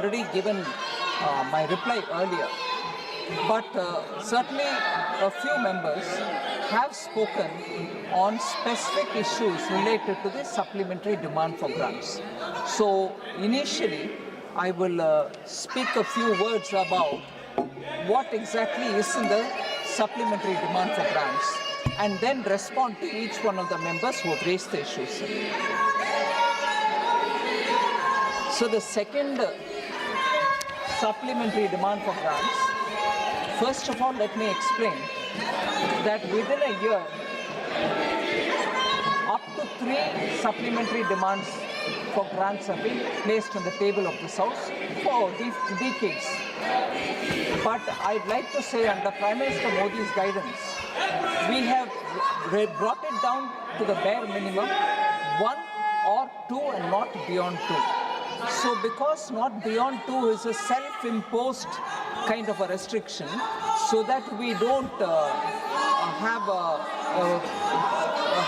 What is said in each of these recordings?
already given my reply earlier. But certainly a few members have spoken on specific issues related to the supplementary demand for grants. So initially, I will speak a few words about what exactly is in the supplementary demand for grants, and then respond to each one of the members who have raised the issues. So the second supplementary demand for grants, first of all, let me explain that within a year, up to 3 supplementary demands for grants have been placed on the table of this House for decades. But I'd like to say, under Prime Minister Modi's guidance, we have brought it down to the bare minimum, 1 or 2 and not beyond 2. So because not beyond 2 is a self-imposed kind of a restriction, so that we don't have a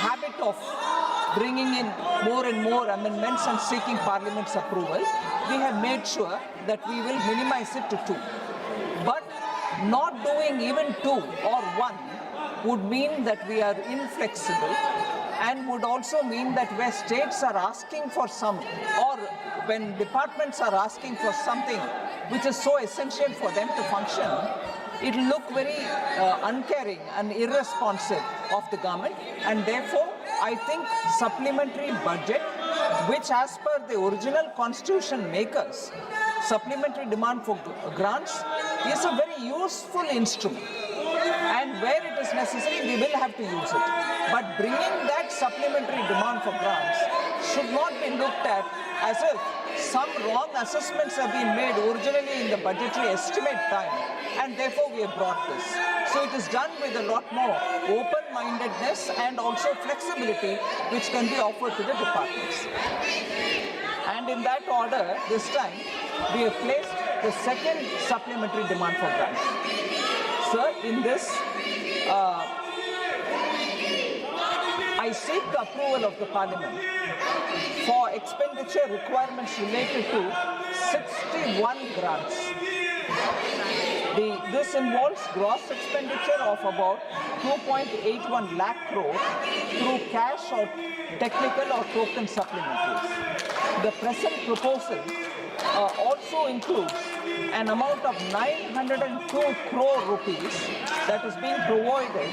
habit of bringing in more and more amendments and seeking Parliament's approval, we have made sure that we will minimize it to 2. But not doing even 2 or 1 would mean that we are inflexible, and would also mean that where states are asking for some, or when departments are asking for something which is so essential for them to function, it will look very uncaring and irresponsive of the government. And therefore, I think supplementary budget, which as per the original constitution makers, supplementary demand for grants is a very useful instrument. And where it is necessary, we will have to use it. But bringing that supplementary demand for grants should not be looked at as if some wrong assessments have been made originally in the budgetary estimate time, and therefore we have brought this. So it is done with a lot more open-mindedness and also flexibility which can be offered to the departments. And in that order, this time, we have placed the second supplementary demand for grants. Sir, in this, I seek the approval of the Parliament for expenditure requirements related to 61 grants. This involves gross expenditure of about 2.81 lakh crore through cash or technical or token supplementaries. The present proposal also includes an amount of 902 crore rupees that is being provided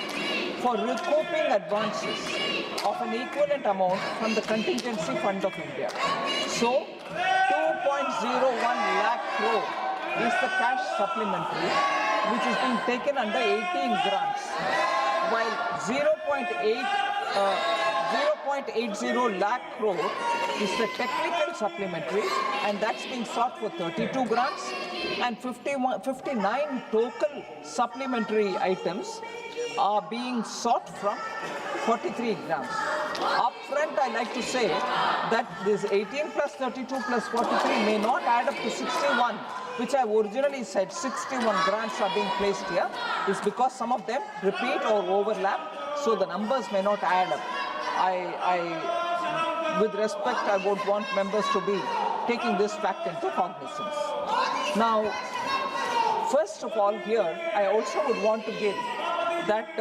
for recouping advances of an equivalent amount from the Contingency Fund of India. So, 2.01 lakh crore is the cash supplementary which is being taken under 18 grants, while 0.80 lakh crore is the technical supplementary, and that's being sought for 32 grants, and 59 total supplementary items are being sought from 43 grants. Upfront, I like to say that this 18 plus 32 plus 43 may not add up to 61, which I originally said 61 grants are being placed here, is because some of them repeat or overlap, so the numbers may not add up. With respect, I would want members to be taking this fact into cognizance. Now, first of all here, I also would want to give that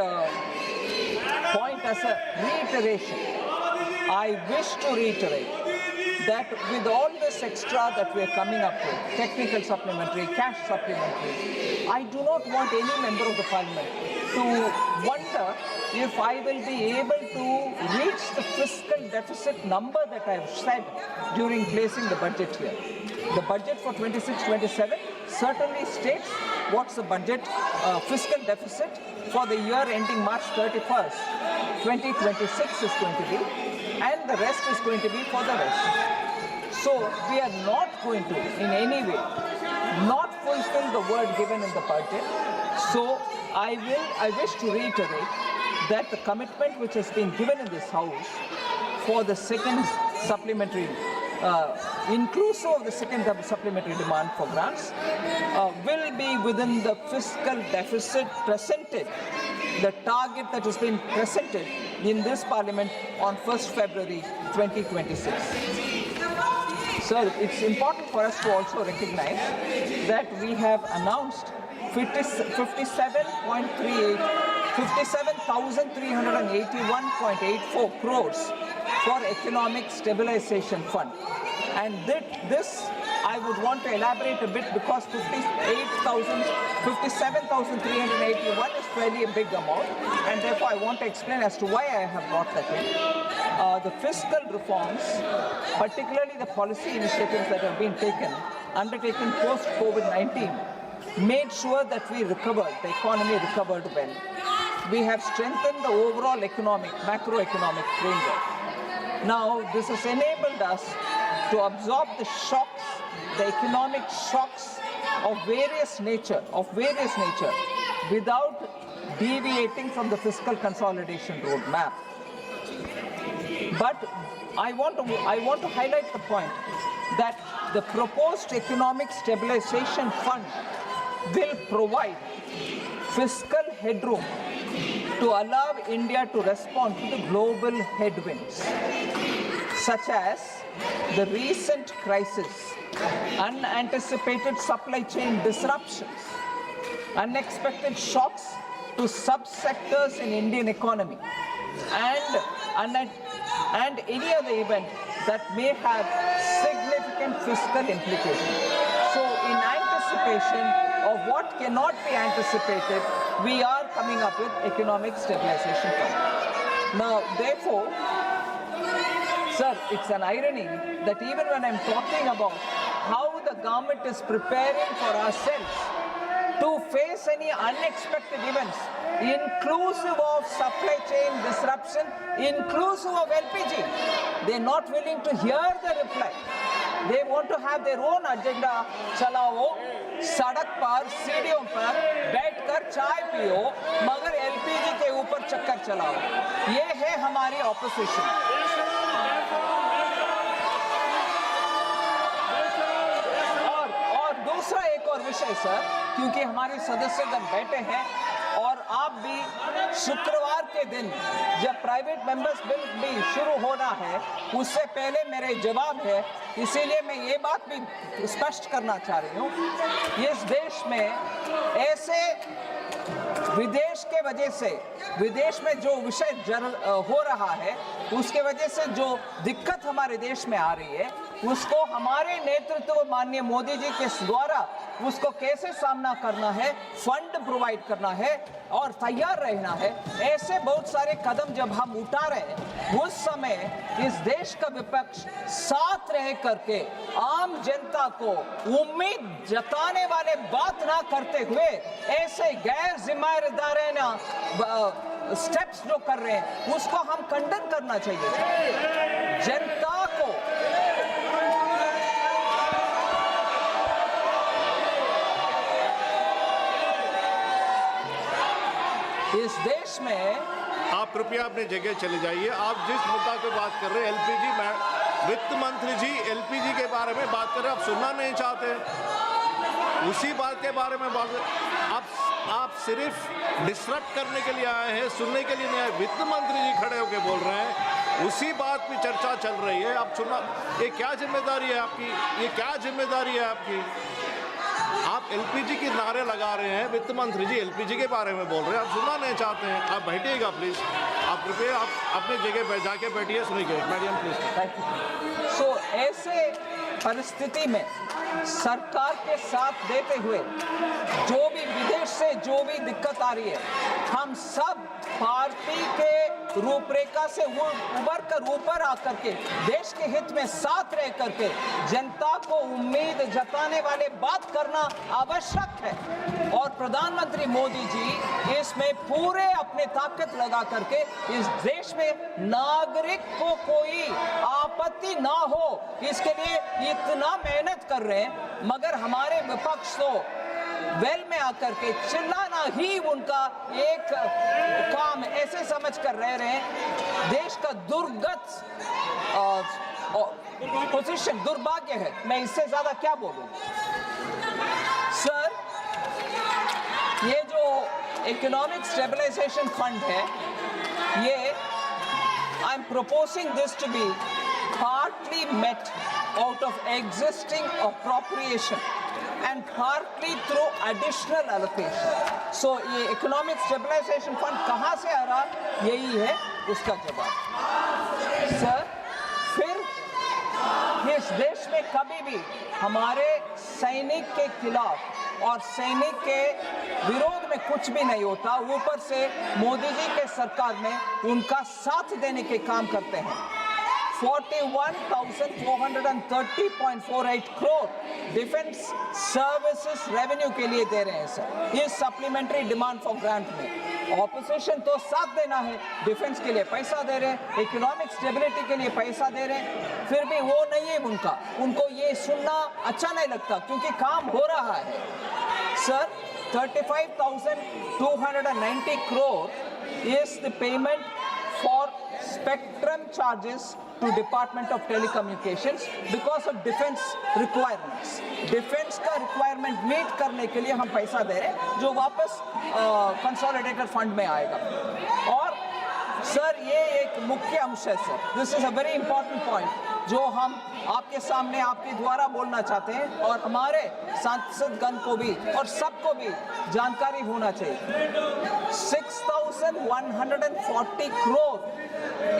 point as a reiteration. I wish to reiterate that with all this extra that we are coming up with, technical supplementary, cash supplementary, I do not want any member of the Parliament to wonder if I will be able to reach the fiscal deficit number that I have said during placing the budget here. The budget for 26-27 certainly states what's the budget fiscal deficit for the year ending March 31st, 2026 is going to be, and the rest is going to be for the rest. So we are not going to, in any way, not fulfill the word given in the budget. So I wish to reiterate that the commitment which has been given in this House for the second supplementary, inclusive of the second supplementary demand for grants, will be within the fiscal deficit presented, the target that has been presented in this Parliament on 1st February 2026. Sir, it's important for us to also recognize that we have announced 57,381.84 crores for Economic Stabilization Fund. And this I would want to elaborate a bit because 57,381 is fairly a big amount, and therefore I want to explain as to why I have brought that in. The fiscal reforms, particularly the policy initiatives that have been undertaken post-COVID-19, made sure that the economy recovered well. We have strengthened the overall macroeconomic framework. Now, this has enabled us to absorb the economic shocks of various nature, without deviating from the fiscal consolidation roadmap. But I want to highlight the point that the proposed Economic Stabilization Fund will provide fiscal headroom to allow India to respond to the global headwinds, such as the recent crisis, unanticipated supply chain disruptions, unexpected shocks to subsectors in Indian economy, and any other event that may have significant fiscal implications. So, in anticipation of what cannot be anticipated, we are coming up with Economic Stabilization Fund. Now, therefore, sir, it's an irony that even when I'm talking about how the government is preparing for ourselves to face any unexpected events, inclusive of supply chain disruption, inclusive of LPG, they're not willing to hear the reply. They want to have their own agenda. चलाओ, सड़क पर, सीढ़ियों पर बैठकर चाय पियो, मगर LPG के ऊपर चक्कर चलाओ. ये है हमारी ऑपोजिशन. और दूसरा एक और विषय सर, क्योंकि हमारे सदस्यगण बैठे हैं और आप भी शुक्रवार के दिन जब प्राइवेट मेंबर्स बिल भी शुरू होना है उससे पहले मेरे जवाब है, इसीलिए मैं ये बात भी स्पष्ट करना चाह रही हूँ. इस देश में ऐसे विदेश में जो विषय हो रहा है उसके वजह से जो दिक्कत हमारे देश में आ रही है उसको हमारे नेतृत्व माननीय मोदी जी के द्वारा उसको कैसे सामना करना है, फंड प्रोवाइड करना है और तैयार रहना है. ऐसे बहुत सारे कदम जब हम उठा रहे हैं उस समय इस देश का विपक्ष साथ रह करके आम जनता को उम्मीद जताने वाले बात ना करते हुए ऐसे गैर जिम्मेदाराना स्टेप्स जो कर रहे हैं उसको हम खंडन करना चाहिए. जनता को इस देश में आप कृपया अपनी जगह चले जाइए. आप जिस मुद्दा पे बात कर रहे हैं एलपीजी में, वित्त मंत्री जी एलपीजी के बारे में बात कर रहे हैं, आप सुनना नहीं चाहते. उसी बात के बारे में बात आप सिर्फ डिस्टर्ब करने के लिए आए हैं, सुनने के लिए नहीं आए. वित्त मंत्री जी खड़े होकर बोल रहे हैं, उसी बात पे चर्चा चल रही है, आप सुनना. ये क्या जिम्मेदारी है आपकी? ये क्या जिम्मेदारी है आपकी? आप एलपीजी की नारे लगा रहे हैं, वित्त मंत्री जी एलपीजी के बारे में बोल रहे हैं, आप सुनना नहीं चाहते हैं. आप बैठिएगा प्लीज, आप कृपया आप अपनी जगह पर जाके बैठिए, सुनिए. Madam please. सो ऐसे परिस्थिति में सरकार के साथ देते हुए जो भी विदेश से जो भी दिक्कत आ रही है, हम सब पार्टी के रूपरेखा से उबर कर ऊपर आकर के देश के हित में साथ रह करके जनता को उम्मीद जताने वाले बात करना आवश्यक है. और प्रधानमंत्री मोदी जी इसमें पूरे अपने ताकत लगा करके इस देश में नागरिक को कोई आपत्ति ना हो इसके लिए इतना मेहनत कर रहे हैं, मगर हमारे विपक्ष तो वेल में आकर के चिल्लाना ही उनका एक काम ऐसे समझ कर रह रहे हैं. देश का दुर्गत पोजीशन दुर्भाग्य है. मैं इससे ज्यादा क्या बोलूं सर. ये जो इकोनॉमिक स्टेबलाइजेशन फंड है, ये I am proposing this to be partly met out of existing appropriation and partly through additional allocation. So ये economic stabilization fund कहाँ से आ रहा, यही है उसका जवाब। सर, फिर इस देश में कभी भी हमारे सैनिक के खिलाफ और सैनिक के विरोध में कुछ भी नहीं होता, ऊपर से मोदी जी के सरकार में उनका साथ देने के काम करते हैं। 41,430.48 करोड़ डिफेंस सर्विसेज रेवेन्यू के लिए दे रहे हैं सर, इस सप्लीमेंट्री डिमांड फॉर ग्रांट में। ऑपोजिशन तो साथ देना है, डिफेंस के लिए पैसा दे रहे हैं, इकोनॉमिक स्टेबिलिटी के लिए पैसा दे रहे हैं, फिर भी वो नहीं है उनको ये सुनना अच्छा नहीं लगता क्योंकि काम हो रहा है sir. 35,290 crore is the payment for spectrum charges to Department of Telecommunications because of defense requirements. Defense का requirement meet करने के लिए हम पैसा दे रहे हैं जो वापस consolidated fund में आएगा। और सर ये एक मुख्य अंश है sir, this is a very important point जो हम आपके सामने आपके द्वारा बोलना चाहते हैं और हमारे सांसदगण को भी और सबको भी जानकारी होना चाहिए। 6,140 crore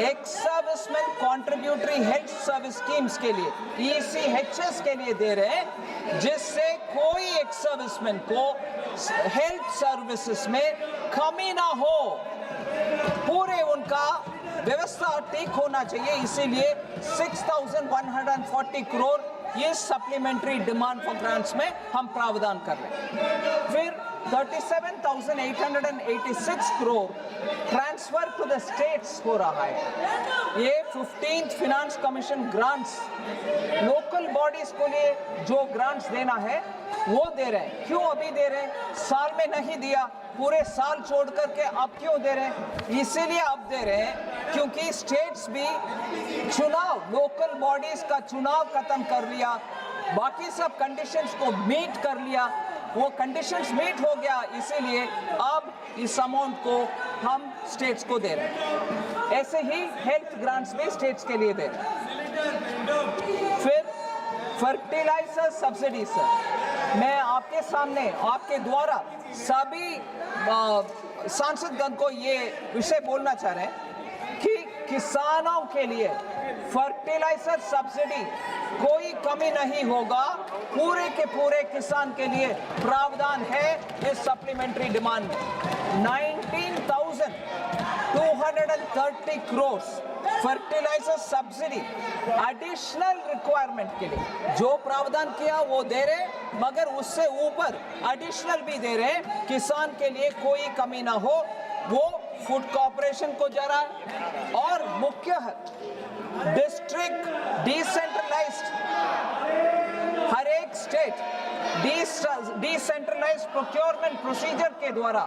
ex serviceman contributory health service schemes के लिए ECHS के लिए दे रहे हैं, जिससे कोई एक्स सर्विसमैन को हेल्थ सर्विसेज में कमी ना हो, पूरे उनका व्यवस्था ठीक होना चाहिए। इसीलिए 6,140 करोड़ ये सप्लीमेंट्री डिमांड फॉर ग्रांट्स में हम प्रावधान कर रहे हैं। फिर 37,886 crore transfer to the states हो रहा है। ये 15th finance commission grants local bodies को लिए जो ग्रांट्स देना है वो दे रहे हैं। क्यों अभी दे रहे हैं, साल में नहीं दिया, पूरे साल छोड़ करके अब क्यों दे रहे हैं? इसीलिए अब दे रहे हैं क्योंकि स्टेट्स भी चुनाव, लोकल बॉडीज का चुनाव खत्म कर लिया, बाकी सब कंडीशंस को मीट कर लिया, वो कंडीशंस मीट हो गया, इसीलिए अब इस अमाउंट को हम स्टेट्स को दे रहे हैं। ऐसे ही हेल्थ ग्रांट्स भी स्टेट्स के लिए दे रहे हैं। फिर फर्टिलाइजर सब्सिडी सर, मैं आपके सामने आपके द्वारा सभी सांसदगण को ये विषय बोलना चाह रहे हैं कि किसानों के लिए फर्टिलाइजर सब्सिडी कोई कमी नहीं होगा, पूरे के पूरे किसान के लिए प्रावधान है इस सप्लीमेंट्री डिमांड में। 19,230 crore fertiliser subsidy additional requirement के लिए जो प्रावधान किया वो दे रहे, मगर उससे ऊपर एडिशनल भी दे रहे, किसान के लिए कोई कमी ना हो, वो फूड कॉर्पोरेशन को जा रहा है। और मुख्य डिस्ट्रिक्ट डिसेंट्रलाइज्ड, हर एक स्टेट डिसेंट्रलाइज्ड प्रोक्योरमेंट प्रोसीजर के द्वारा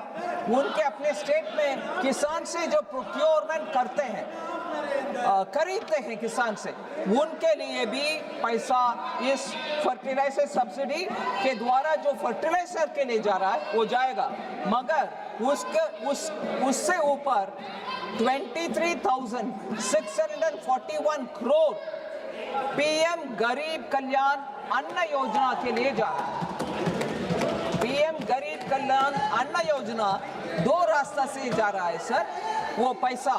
उनके अपने स्टेट में किसान से जो प्रोक्योरमेंट करते हैं, खरीदते हैं किसान से, उनके लिए भी पैसा इस फर्टिलाइजर सब्सिडी के द्वारा जो फर्टिलाइजर के लिए जा रहा है वो जाएगा, मगर उससे ऊपर 23,641 करोड़ PM गरीब कल्याण अन्न योजना के लिए जा रहा है। PM गरीब कल्याण अन्न योजना दो रास्ता से जा रहा है सर, वो पैसा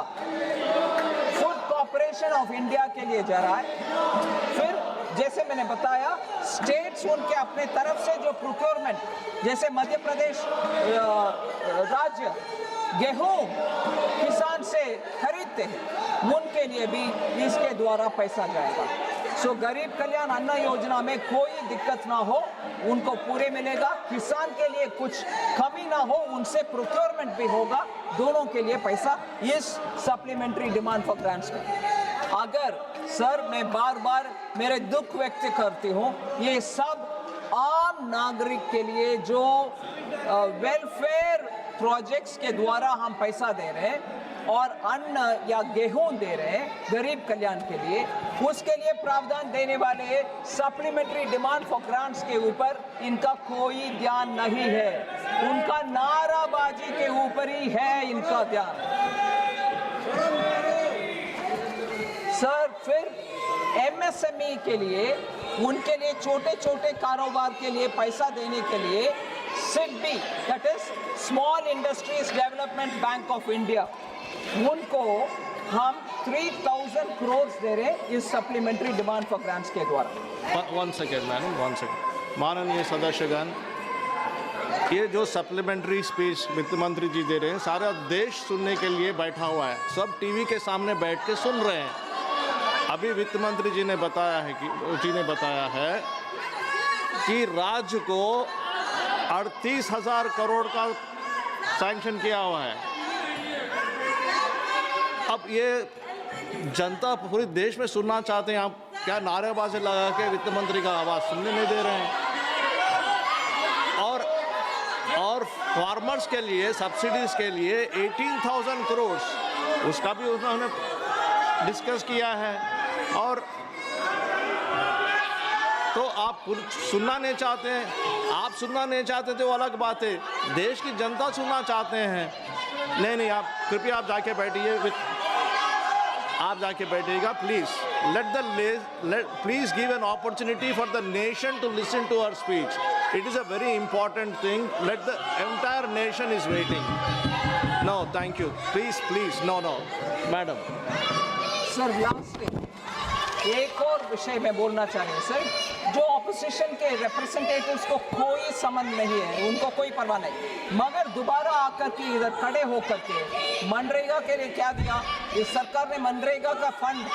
फूड कॉर्पोरेशन ऑफ इंडिया के लिए जा रहा है। फिर जैसे मैंने बताया, स्टेट्स उनके अपने तरफ से जो प्रोक्योरमेंट, जैसे मध्य प्रदेश राज्य गेहूं किसान से खरीदते हैं, उनके लिए भी इसके द्वारा पैसा जाएगा। सो गरीब कल्याण अन्न योजना में कोई दिक्कत ना हो, उनको पूरे मिलेगा, किसान के लिए कुछ कमी ना हो, उनसे प्रोक्योरमेंट भी होगा, दोनों के लिए पैसा इस सप्लीमेंट्री डिमांड फॉर ग्रांट्स में। अगर सर मैं बार बार मेरे दुख व्यक्त करती हूँ, ये सब आम नागरिक के लिए जो वेलफेयर प्रोजेक्ट्स के द्वारा हम पैसा दे रहे हैं और अन्न या गेहूं दे रहे हैं गरीब कल्याण के लिए, उसके लिए प्रावधान देने वाले सप्लीमेंट्री डिमांड फॉर ग्रांट्स के ऊपर इनका कोई ध्यान नहीं है, उनका नाराबाजी के ऊपर ही है इनका ध्यान। सर फिर MSME के लिए, उनके लिए छोटे छोटे कारोबार के लिए पैसा देने के लिए SIDBI, that is small industries development bank of India, उनको हम 3000 करोड़ दे रहे हैं इस सप्लीमेंट्री डिमांड फॉर ग्रांट्स के द्वारा। One second madam, one second. माननीय सदस्यगण, ये जो सप्लीमेंट्री स्पीच वित्त मंत्री जी दे रहे हैं, सारा देश सुनने के लिए बैठा हुआ है, सब टीवी के सामने बैठ के सुन रहे हैं। अभी वित्त मंत्री जी ने बताया है कि राज्य को 38,000 करोड़ का सैंक्शन किया हुआ है। अब ये जनता पूरे देश में सुनना चाहते हैं, आप क्या नारेबाजी लगा के वित्त मंत्री का आवाज़ सुनने नहीं दे रहे हैं? और फार्मर्स के लिए सब्सिडीज के लिए 18,000 करोड़ उसका भी उन्होंने डिस्कस किया है। और तो आप सुनना नहीं चाहते हैं, आप सुनना नहीं चाहते तो अलग बात है, देश की जनता सुनना चाहते हैं। नहीं, आप कृपया आप जाके बैठिए, आप जाके बैठिएगा please. Please give an opportunity for the nation to listen to our speech. It is a very important thing. Let the entire nation is waiting. No, thank you. Please. No, madam. Sir last एक और विषय में बोलना चाह रहे हैं sir, जो opposition के रिप्रेजेंटेटिव्स को कोई संबंध नहीं है, उनको कोई परवाह नहीं, मगर दोबारा आकर के इधर खड़े होकर के मनरेगा के लिए क्या दिया, इस सरकार ने मनरेगा का फंड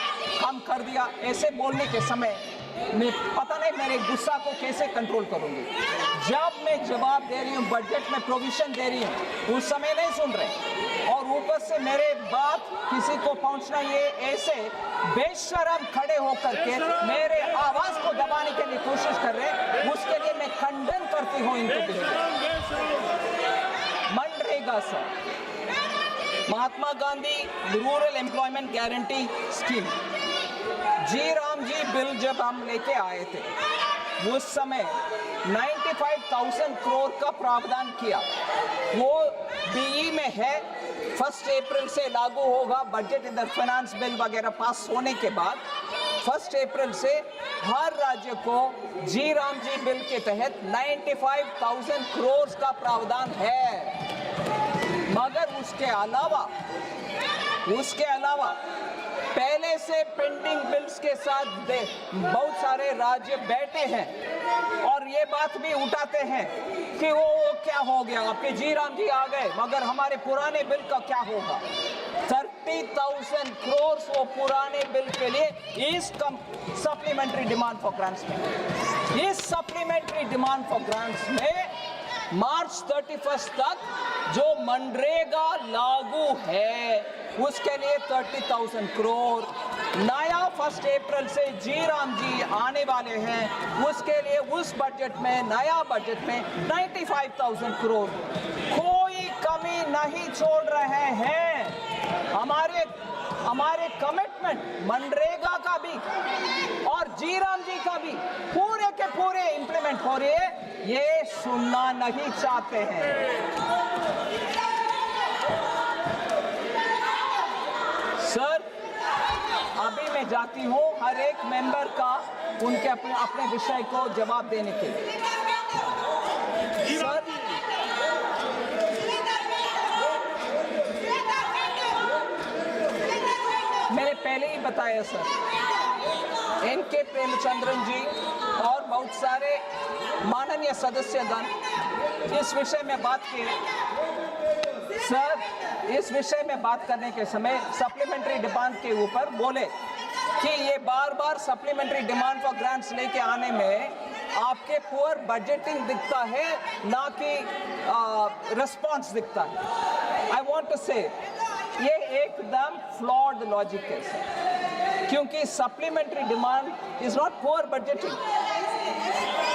कम कर दिया, ऐसे बोलने के समय मैं पता नहीं मेरे गुस्सा को कैसे कंट्रोल करूंगी। जब मैं जवाब दे रही हूँ, बजट में प्रोविजन दे रही हूँ, उस समय नहीं सुन रहे, और ऊपर से मेरे बात किसी को पहुंचना, ये ऐसे बेशरम खड़े होकर के मेरे आवाज को दबाने के लिए कोशिश कर रहे हैं, उसके लिए मैं खंडन करती हूँ इनको। मनरेगा sir, Mahatma Gandhi rural employment guarantee scheme, G Ram G bill जब हम लेके आए थे, उस समय 95,000 करोड़ का प्रावधान किया, वो बीई में है, 1 अप्रैल से लागू होगा। बजट इधर फाइनेंस बिल वगैरह पास होने के बाद 1 अप्रैल से हर राज्य को जी राम जी बिल के तहत 95,000 करोड़ का प्रावधान है। मगर उसके अलावा पहले से पेंडिंग बिल्स के साथ बहुत सारे राज्य बैठे हैं और ये बात भी उठाते हैं कि वो क्या हो गया, आपके जी राम जी आ गए, मगर हमारे पुराने बिल का क्या होगा। 30,000 करोड़ वो पुराने बिल के लिए इस सप्लीमेंट्री डिमांड फॉर ग्रांट्स में, इस सप्लीमेंट्री डिमांड फॉर ग्रांट्स में मार्च 31 तक जो मनरेगा लागू है उसके लिए 30,000 करोड़, नया 1 अप्रैल से जी राम जी आने वाले हैं, उसके लिए उस बजट में, नया बजट में 95,000 करोड़, कोई कमी नहीं छोड़ रहे हैं। हमारे कमिटमेंट मनरेगा का भी और जी राम जी का भी पूरे के पूरे इंप्लीमेंट हो रही है, ये सुनना नहीं चाहते हैं। सर अभी मैं जाती हूँ हर एक मेंबर का उनके अपने विषय को जवाब देने के लिए। सर मैंने पहले ही बताया सर, NK प्रेमचंद्रन जी और बहुत सारे माननीय सदस्यगण इस विषय में बात किए। सर इस विषय में बात करने के समय सप्लीमेंट्री डिमांड के ऊपर बोले कि ये बार बार सप्लीमेंट्री डिमांड फॉर ग्रांट्स लेके आने में आपके पुअर बजटिंग दिखता है, ना कि रिस्पॉन्स दिखता है। आई वांट टू से ये एकदम फ्लॉड लॉजिक है सर, क्योंकि supplementary demand is not poor budgeting.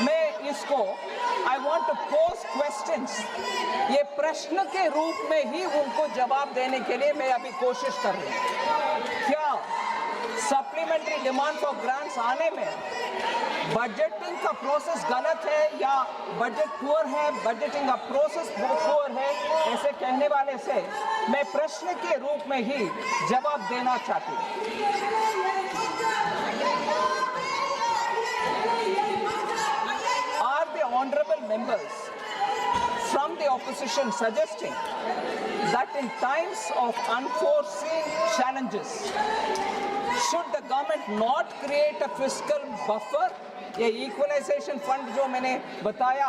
मैं इसको I want to pose questions, ये प्रश्न के रूप में ही उनको जवाब देने के लिए मैं अभी कोशिश कर रही हूँ। क्या सप्लीमेंट्री डिमांड फॉर ग्रांट्स आने में बजटिंग का प्रोसेस गलत है या बजट पुअर है, बजटिंग का प्रोसेस पुअर है, ऐसे कहने वाले से मैं प्रश्न के रूप में ही जवाब देना चाहती हूँ। honorable members from the opposition suggesting that in times of unforeseen challenges, should the government not create a fiscal buffer? ये इक्वलाइजेशन फंड जो मैंने बताया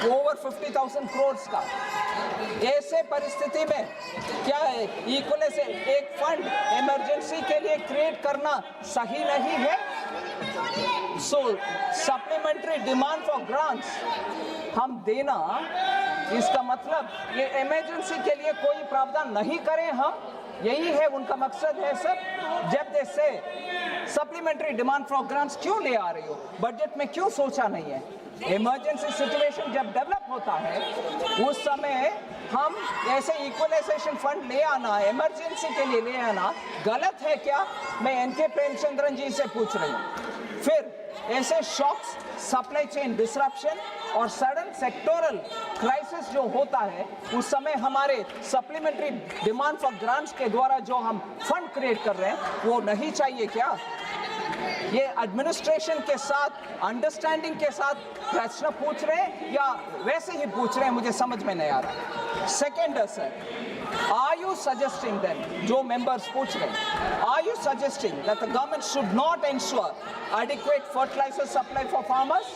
ओवर 50,000 करोड़ का, ऐसे परिस्थिति में क्या है इक्वलाइजेशन एक फंड इमरजेंसी के लिए क्रिएट करना सही नहीं है? सो सप्लीमेंट्री डिमांड फॉर ग्रांट्स हम देना, इसका मतलब ये इमरजेंसी के लिए कोई प्रावधान नहीं करें हम, यही है उनका मकसद है सर। जब जैसे सप्लीमेंट्री डिमांड फॉर ग्रांट्स क्यों ले आ रही हो, बजट में क्यों सोचा नहीं है? इमरजेंसी सिचुएशन जब डेवलप होता है उस समय हम ऐसे इक्वलाइजेशन फंड ले आना, इमरजेंसी के लिए ले आना गलत है क्या? मैं एनके प्रेमचंद्रन जी से पूछ रही हूँ। फिर ऐसे शॉक्स, सप्लाई चेन डिसरप्शन और सडन सेक्टोरल क्राइसिस जो होता है उस समय हमारे सप्लीमेंट्री डिमांड फॉर ग्रांट्स के द्वारा जो हम फंड क्रिएट कर रहे हैं वो नहीं चाहिए क्या? ये एडमिनिस्ट्रेशन के साथ अंडरस्टैंडिंग के साथ प्रश्न पूछ रहे हैं या वैसे ही पूछ रहे हैं, मुझे समझ में नहीं आ रहा। Second sir, are you suggesting then, जो मेंबर्स पूछ रहे हैं, are you suggesting that the government should not ensure adequate fertiliser supply for farmers?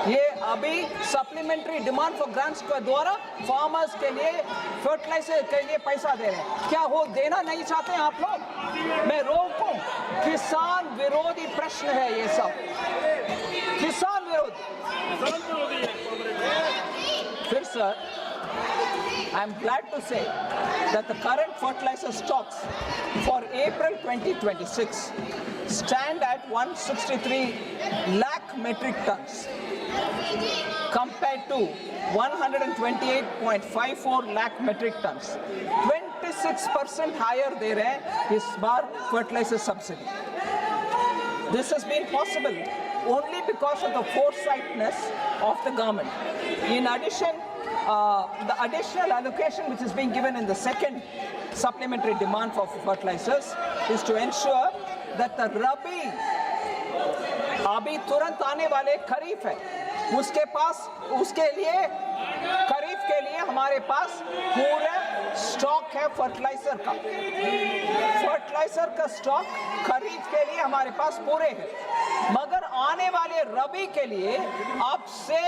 ये अभी सप्लीमेंट्री डिमांड फॉर ग्रांट्स के द्वारा फार्मर्स के लिए फर्टिलाइजर के लिए पैसा दे रहे हैं, क्या वो देना नहीं चाहते हैं आप लोग? मैं रोकूं, किसान विरोधी प्रश्न है ये सब, किसान विरोधी। फिर sir, I am glad to say that the current fertilizer stocks for April 2026 stand at 163 lakh metric tons compared to 128.54 lakh metric tons. 26% higher दे रहे हैं इस बार fertilizer subsidy. This has been possible only because of the foresightness of the government. In addition, the additional allocation which is being given in the second supplementary demand for fertilizers is to ensure that the Rabi, अभी तुरंत आने वाले खरीफ है, उसके पास, उसके लिए खरीफ के लिए हमारे पास पूरा स्टॉक है फर्टिलाइजर का। फर्टिलाइजर का स्टॉक खरीफ के लिए हमारे पास पूरे हैं, मगर आने वाले रबी के लिए अब से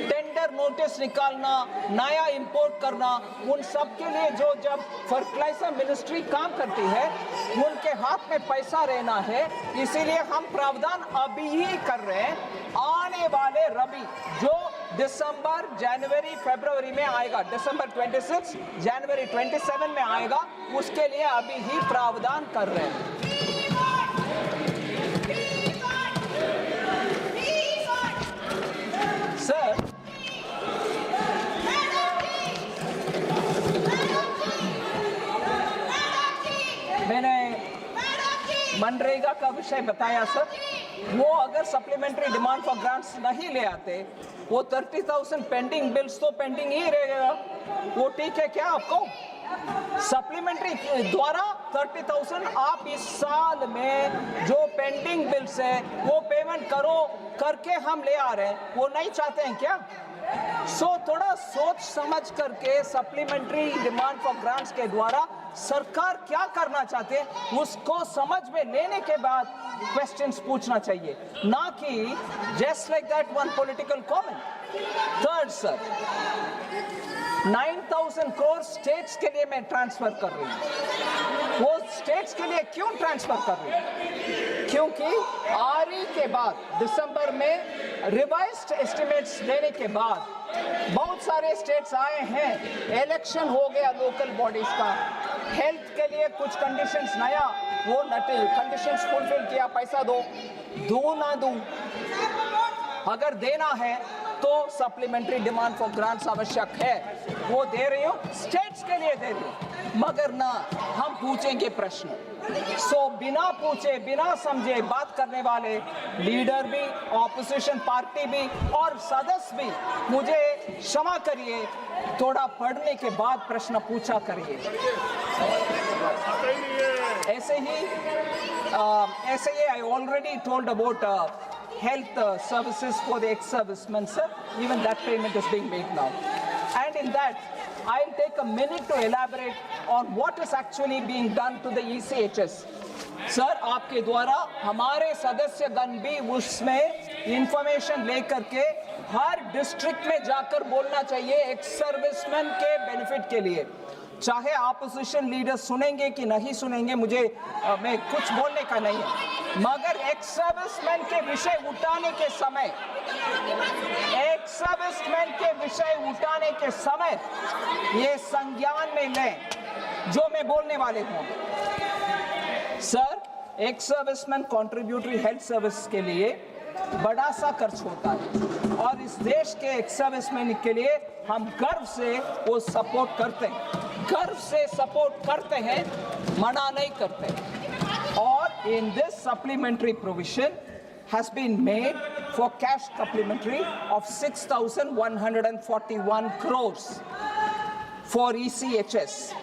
टेंडर नोटिस निकालना, नया इंपोर्ट करना, उन सब के लिए जो जब फर्टिलाइजर मिनिस्ट्री काम करती है उनके हाथ में पैसा रहना है, इसीलिए हम प्रावधान अभी ही कर रहे हैं। आने वाले रबी जो दिसंबर, जनवरी, फरवरी में आएगा, दिसंबर 26, जनवरी 27 में आएगा, उसके लिए अभी ही प्रावधान कर रहे हैं। सर, मैंने मनरेगा का विषय बताया सर, वो अगर सप्लीमेंट्री डिमांड फॉर ग्रांट्स नहीं ले आते, वो 30,000 पेंडिंग बिल्स तो पेंडिंग ही रहेगा। वो ठीक है क्या आपको? सप्लीमेंट्री द्वारा 30,000 आप इस साल में जो पेंडिंग बिल्स है वो पेमेंट करके हम ले आ रहे हैं, वो नहीं चाहते हैं क्या? थोड़ा सोच समझ करके सप्लीमेंट्री डिमांड फॉर ग्रांट्स के द्वारा सरकार क्या करना चाहते हैं उसको समझ में लेने के बाद क्वेश्चंस पूछना चाहिए, ना कि just like that one political comment. Third sir, 9,000 crore states के लिए मैं ट्रांसफर कर रही हूँ। वो स्टेट्स के लिए क्यों ट्रांसफर कर रही हूँ? क्योंकि आरई के बाद दिसंबर में रिवाइज्ड एस्टिमेट्स लेने के बाद बहुत सारे स्टेट्स आए हैं, इलेक्शन हो गया लोकल बॉडीज का, हेल्थ के लिए कुछ कंडीशंस नया, वो कंडीशंस फुलफिल किया, पैसा दो ना दो, अगर देना है तो सप्लीमेंट्री डिमांड फॉर ग्रांट्स आवश्यक है, वो दे रही हूँ, स्टेट्स के लिए दे रही हूँ, मगर ना हम पूछेंगे प्रश्न। बिना पूछे, बिना समझे बात करने वाले लीडर भी, ऑपोजिशन पार्टी भी और सदस्य भी, मुझे क्षमा करिए, थोड़ा पढ़ने के बाद प्रश्न पूछा करिए। ऐसे ही I already told about health services for the ex-servicemen, sir. Even that payment is being made now. And in that, I'll take a minute to elaborate on what is actually being done to the ECHS. Sir आपके द्वारा हमारे सदस्यगण भी उसमें information लेकर के हर district में जाकर बोलना चाहिए एक्स सर्विसमैन के बेनिफिट के लिए। चाहे ऑपोजिशन लीडर सुनेंगे कि नहीं सुनेंगे, मुझे मैं कुछ बोलने का नहीं है, मगर एक्स सर्विसमैन के विषय उठाने के समय, एक्स सर्विसमैन के विषय उठाने के समय ये संज्ञान में लें जो मैं बोलने वाले हूँ। Sir, ex serviceman contributory health service के लिए बड़ा सा खर्च होता है और इस देश के एक्स सर्विसमैन के लिए हम गर्व से वो सपोर्ट करते हैं, गर्व से सपोर्ट करते हैं, मना नहीं करते। और in this supplementary provision has been made for cash supplementary of 6,141 crores for ECHS.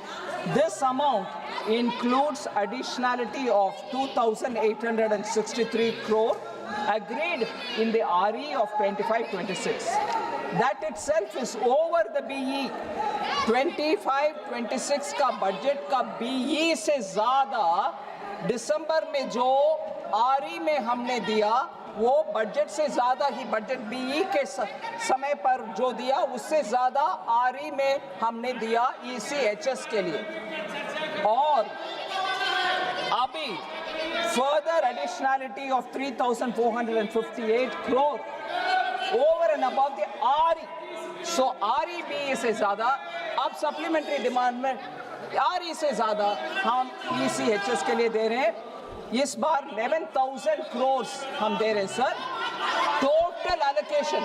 This amount includes additionality of 2,863 crore agreed in the RE of 25-26. That itself is over the BE. 25-26 का budget का BE से ज़्यादा दिसंबर में जो RE में हमने दिया वो बजट से ज़्यादा ही, बजट BE के समय पर जो दिया उससे ज़्यादा RE में हमने दिया ECHS के लिए। और अभी further additionality of 3,458 crore over and above the RE. So REBE से ज़्यादा अब सप्लीमेंट्री डिमांड में RE से ज़्यादा हम ECHS के लिए दे रहे हैं। इस बार 11,000 crores हम दे रहे हैं सर। टोटल एलोकेशन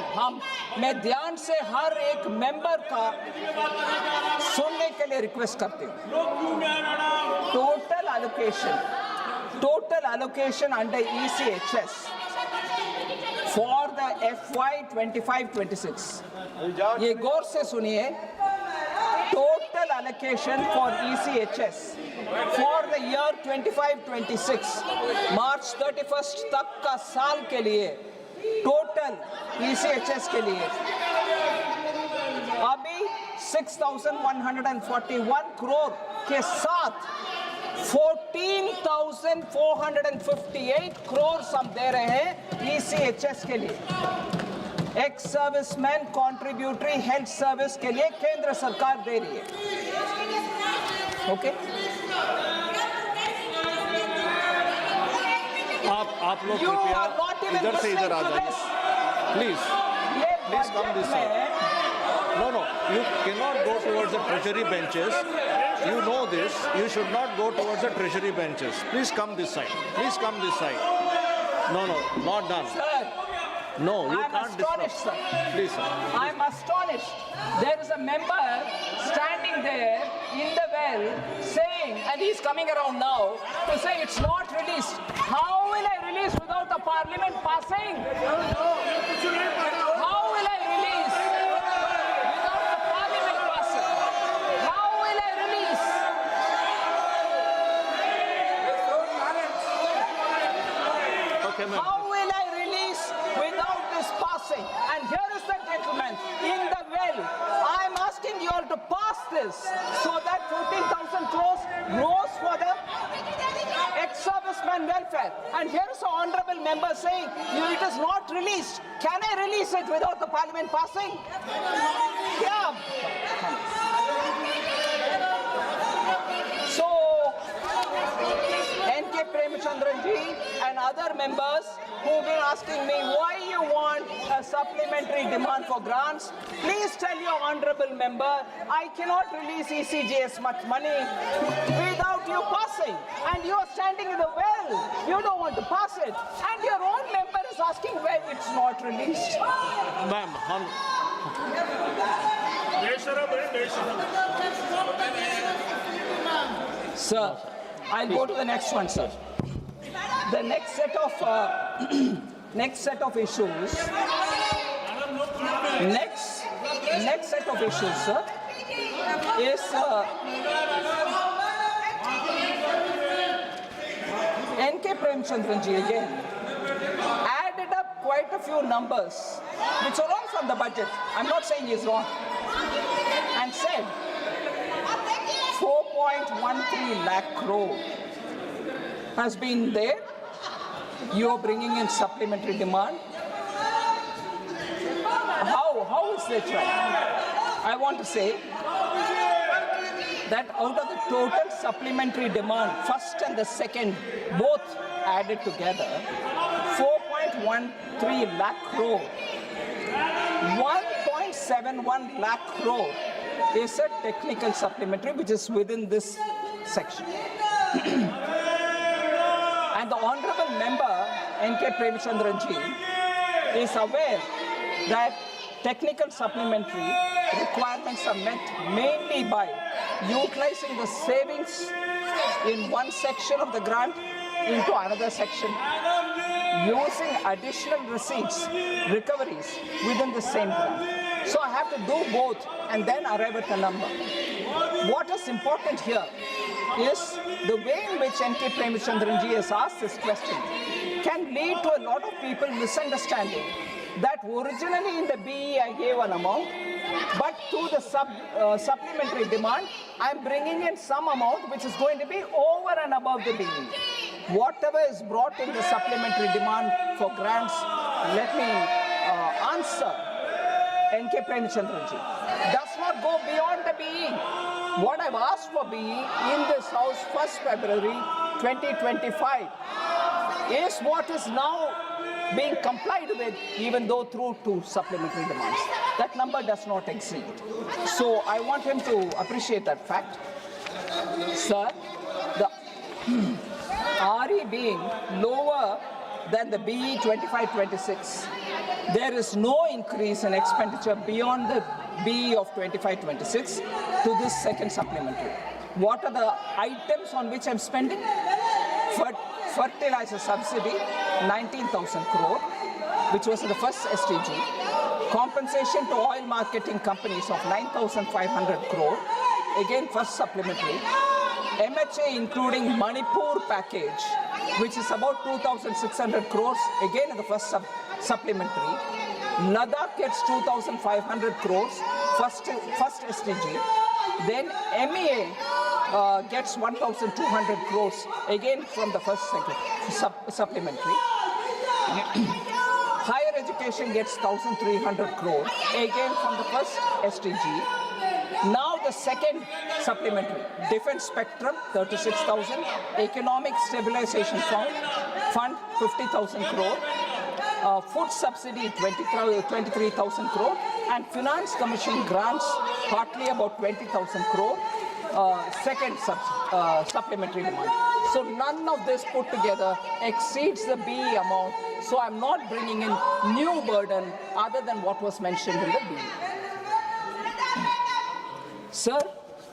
मैं ध्यान से हर एक मेंबर का सुनने के लिए रिक्वेस्ट करती हूँ। Total allocation under ECHS for the FY 25-26, ये गौर से सुनिए। Total allocation for ECHS for the year 25-26 March 31st तक का साल के लिए टोटल ECHS के लिए अभी 6,141 करोड़ के साथ 14,458 करोड़ हम दे रहे हैं ECHS के लिए। Ex serviceman contributory health service के लिए केंद्र सरकार दे रही है। ओके, आप लोग कृपया इधर से इधर आ जाइए please come this side. No, you cannot go towards the treasury benches. You know this. You should not go towards the treasury benches. Please come this side. No, not done. Sir, No, you I'm can't astonished, disrupt. sir. Please, sir. I'm astonished. There is a member standing there in the well saying, and he's coming around now to say it's not released. How will I release without the parliament passing? How will I release without the parliament passing? How will I release? Okay, ma'am. How will I release without this passing? And here is the gentleman in the well. I'm asking you all to pass this so that 14,000 crores goes for the ex-serviceman welfare. And here is the honorable member saying it is not released. Can I release it without the parliament passing? Yeah. So, N.K. Premchandran ji and other members who've been asking me why you want a supplementary demand for grants, please tell your honorable member I cannot release ECGS much money without you passing. And you are standing in the well. You don't want to pass it. And your own member is asking why it's not released. Ma'am, Sir, I'll go to the next one, sir. The next set of issues. Next set of issues, sir, is N.K. Premchandran ji again added up quite a few numbers which are all from the budget. I'm not saying he's wrong. And said 4.13 lakh crore has been there. You're bringing in supplementary demand. How is that right? I want to say that out of the total supplementary demand, first and the second, both added together, 4.13 lakh crore, 1.71 lakh crore is a technical supplementary which is within this section. And the Honorable Member N.K. Premchandranji is aware that technical supplementary requirements are met mainly by utilizing the savings in one section of the grant into another section, using additional receipts, recoveries within the same grant. So I have to do both and then arrive at a number. What is important here is the way in which N.K. Premchandranji has asked this question can lead to a lot of people misunderstanding that originally in the BE I gave an amount, but to the supplementary demand, I'm bringing in some amount which is going to be over and above the BE. Whatever is brought in the supplementary demand for grants, let me answer N.K. Premchandranji, does not go beyond the BE. What I've asked for BE in this House 1st February 2025 is what is now being complied with, even though through two supplementary demands. That number does not exceed. So I want him to appreciate that fact. Sir, the RE being lower than the BE 25-26, there is no increase in expenditure beyond the BE of 25-26 to this second supplementary. What are the items on which I'm spending? Fertilizer subsidy, 19,000 crore, which was in the first STG. Compensation to oil marketing companies of 9,500 crore, again first supplementary. MHA including Manipur package, which is about 2,600 crores, again in the first supplementary. Ladakh gets 2,500 crores, first STG. Then MEA gets 1,200 crores, again from the first supplementary. Higher education gets 1,300 crore, again from the first STG. Now the second supplementary, Defense Spectrum, 36,000, Economic Stabilization Fund, 50,000 crore, food subsidy, 23,000 crore, and Finance Commission grants, partly about 20,000 crore, second supplementary demand. So none of this put together exceeds the BE amount, so I'm not bringing in new burden other than what was mentioned in the BE. Sir,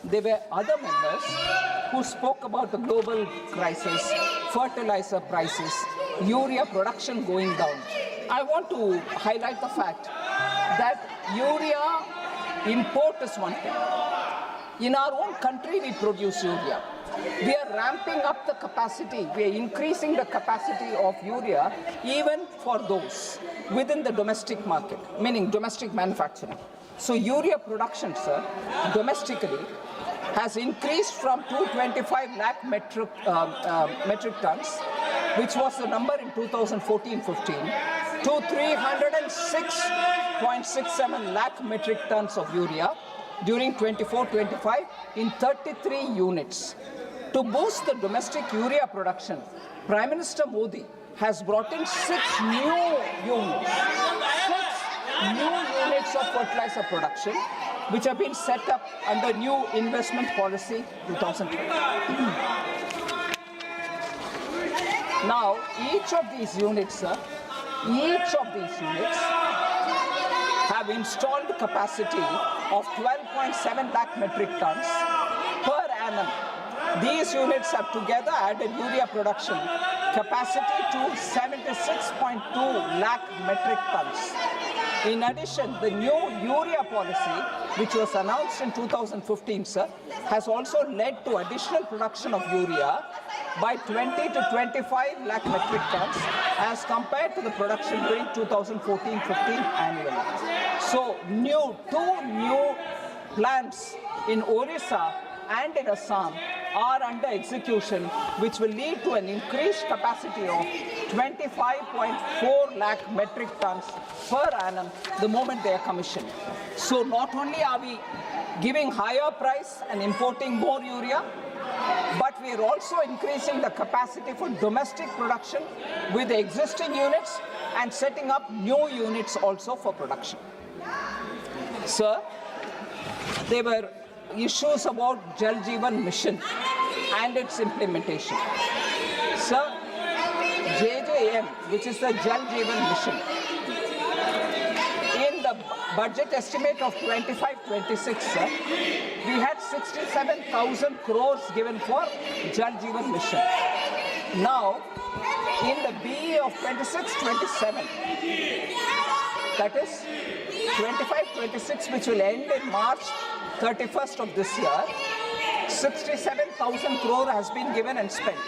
there were other members who spoke about the global crisis, fertilizer prices, urea production going down. I want to highlight the fact that urea import is one thing. In our own country, we produce urea. We are ramping up the capacity. We are increasing the capacity of urea even for those within the domestic market, meaning domestic manufacturing. So urea production, sir, domestically has increased from 225 lakh metric tons, which was the number in 2014-15, to 306.67 lakh metric tons of urea during 24-25 in 33 units. To boost the domestic urea production, Prime Minister Modi has brought in 6 new units. 6 new units of fertilizer production, which have been set up under new investment policy 2020. Now, each of these units, sir, have installed capacity of 12.7 lakh metric tons per annum. These units have together added urea production capacity to 76.2 lakh metric tons. In addition, the new urea policy, which was announced in 2015, sir, has also led to additional production of urea by 20 to 25 lakh metric tons as compared to the production during 2014-15 annually. So, two new plants in Orissa and in Assam are under execution, which will lead to an increased capacity of 25.4 lakh metric tons per annum the moment they are commissioned. So not only are we giving higher price and importing more urea, but we are also increasing the capacity for domestic production with the existing units and setting up new units also for production. Sir, there were issues about Jal Jeevan Mission and its implementation. Sir, JJM, which is the Jal Jeevan Mission, in the budget estimate of 25-26, sir, we had 67,000 crores given for Jal Jeevan Mission. Now, in the BE of 26-27, that is 25-26, which will end in March 31st of this year, 67,000 crore has been given and spent.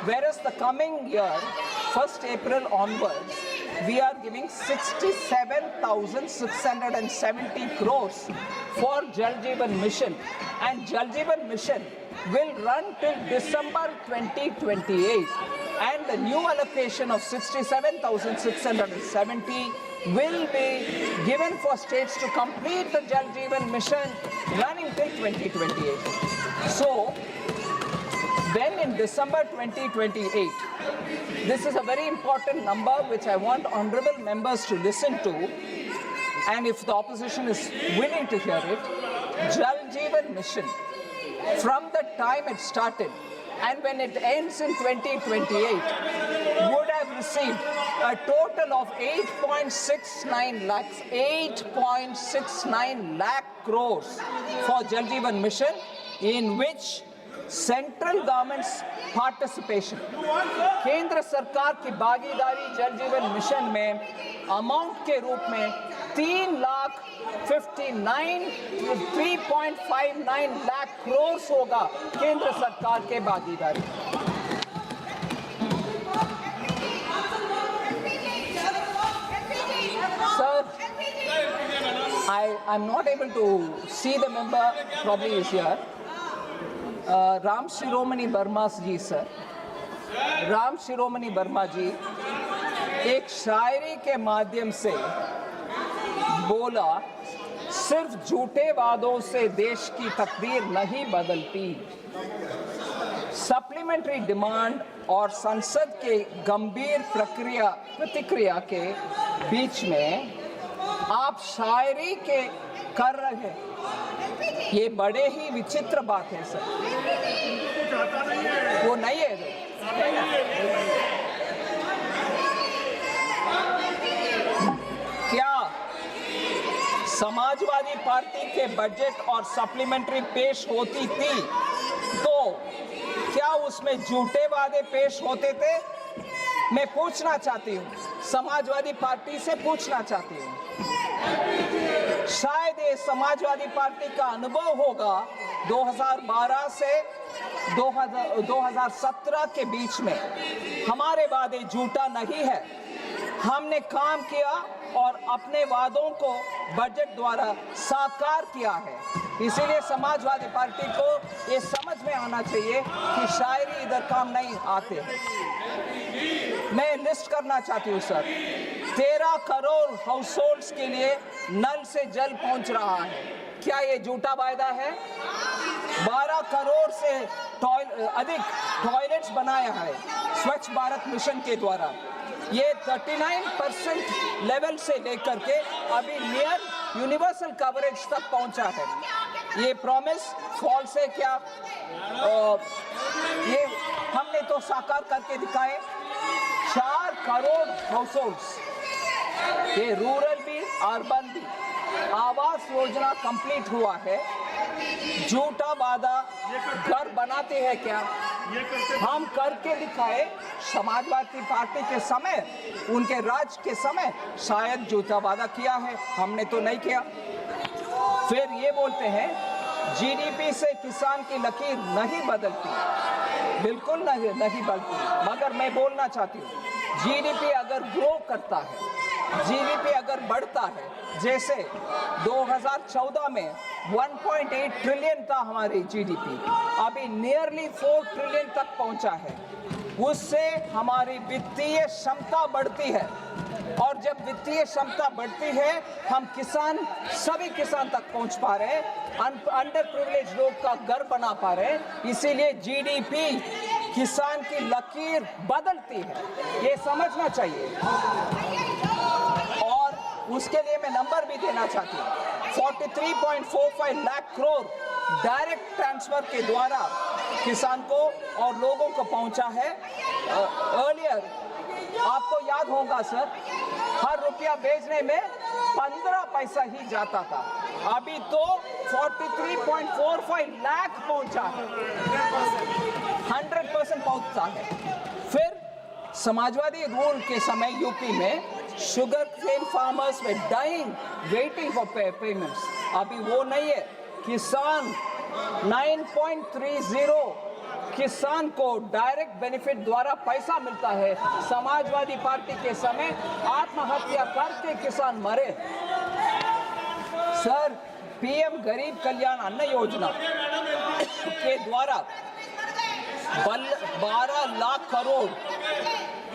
Whereas the coming year, 1st April onwards, we are giving 67,670 crores for Jal Jeevan Mission. And Jal Jeevan Mission will run till December 2028. And the new allocation of 67,670 will be given for states to complete the Jal Jeevan Mission running till 2028. So, then in December 2028, this is a very important number which I want honorable members to listen to, and if the opposition is willing to hear it, Jal Jeevan Mission, from the time it started and when it ends in 2028, would have received a total of 8.69 lakh crores for Jal Jeevan Mission, in which central government's participation, केंद्र सरकार की भागीदारी जल जीवन mission में amount के रूप में 3.59 लाख करोड़ होगा केंद्र सरकार के भागीदारी. Sir, I'm not able to see the member, probably is here. Ram Shiromani Verma ji, sir, Ram Shiromani Verma ji एक शायरी के माध्यम से बोला, सिर्फ झूठे वादों से देश की तकदीर नहीं बदलती. सप्लीमेंट्री डिमांड और संसद के गंभीर प्रतिक्रिया के बीच में आप शायरी के कर रहे हैं, ये बड़े ही विचित्र बात है सर. वो नहीं है क्या समाजवादी पार्टी के बजट और सप्लीमेंट्री पेश होती थी तो क्या उसमें झूठे वादे पेश होते थे? मैं पूछना चाहती हूँ, समाजवादी पार्टी से पूछना चाहती हूँ. शायद ये समाजवादी पार्टी का अनुभव होगा 2012 से 2017 के बीच में. हमारे वादे झूठा नहीं है, हमने काम किया और अपने वादों को बजट द्वारा साकार किया है. इसीलिए समाजवादी पार्टी को ये समझ में आना चाहिए कि शायरी इधर काम नहीं आते. मैं लिस्ट करना चाहती हूँ सर. 13 करोड़ हाउस होल्ड्स के लिए नल से जल पहुंच रहा है, क्या ये झूठा वायदा है? 12 करोड़ से अधिक टॉयलेट्स बनाया है स्वच्छ भारत मिशन के द्वारा. ये 39% लेवल से लेकर के अभी नियर यूनिवर्सल कवरेज तक पहुंचा है. ये प्रॉमिस फॉल्स है क्या? ये हमने तो साकार करके दिखाए. 4 करोड़ हाउस होल्ड्स, ये रूरल भी अर्बन भी, आवास योजना कंप्लीट हुआ है, झूठा वादा घर बनाते हैं क्या? हम करके दिखाए। समाजवादी पार्टी के समय, उनके राज के समय शायद झूठा वादा किया है, हमने तो नहीं किया। फिर ये बोलते हैं जीडीपी से किसान की लकीर नहीं बदलती, बिल्कुल नहीं बदलती। मगर मैं बोलना चाहती हूँ, जीडीपी अगर ग्रो करता है, जीडीपी अगर बढ़ता है, जैसे 2014 में 1.8 ट्रिलियन था हमारी जीडीपी, अभी नियरली 4 ट्रिलियन तक पहुंचा है। उससे हमारी वित्तीय क्षमता बढ़ती है, और जब वित्तीय क्षमता बढ़ती है, हम किसान, सभी किसान तक पहुंच पा रहे हैं, अंडर प्रिविलेज लोग का घर बना पा रहे हैं। इसीलिए जीडीपी किसान की लकीर बदलती है, ये समझना चाहिए। और उसके लिए मैं नंबर भी देना चाहती हूँ। 43.45 लाख करोड़ डायरेक्ट ट्रांसफर के द्वारा किसान को और लोगों को पहुंचा है। अर्लियर आपको याद होगा सर, हर रुपया भेजने में 15 पैसा ही जाता था, अभी तो 43.45 लाख पहुंचा है, 100% पहुंचता है। फिर समाजवादी रूल के समय यूपी में शुगर केन फार्मर्स में डाइंग वेटिंग फॉर पेमेंट्स, अभी वो नहीं है। किसान 9.30 किसान को डायरेक्ट बेनिफिट द्वारा पैसा मिलता है। समाजवादी पार्टी के समय आत्महत्या करके किसान मरे। सर, पीएम गरीब कल्याण अन्न योजना के द्वारा 12 लाख करोड़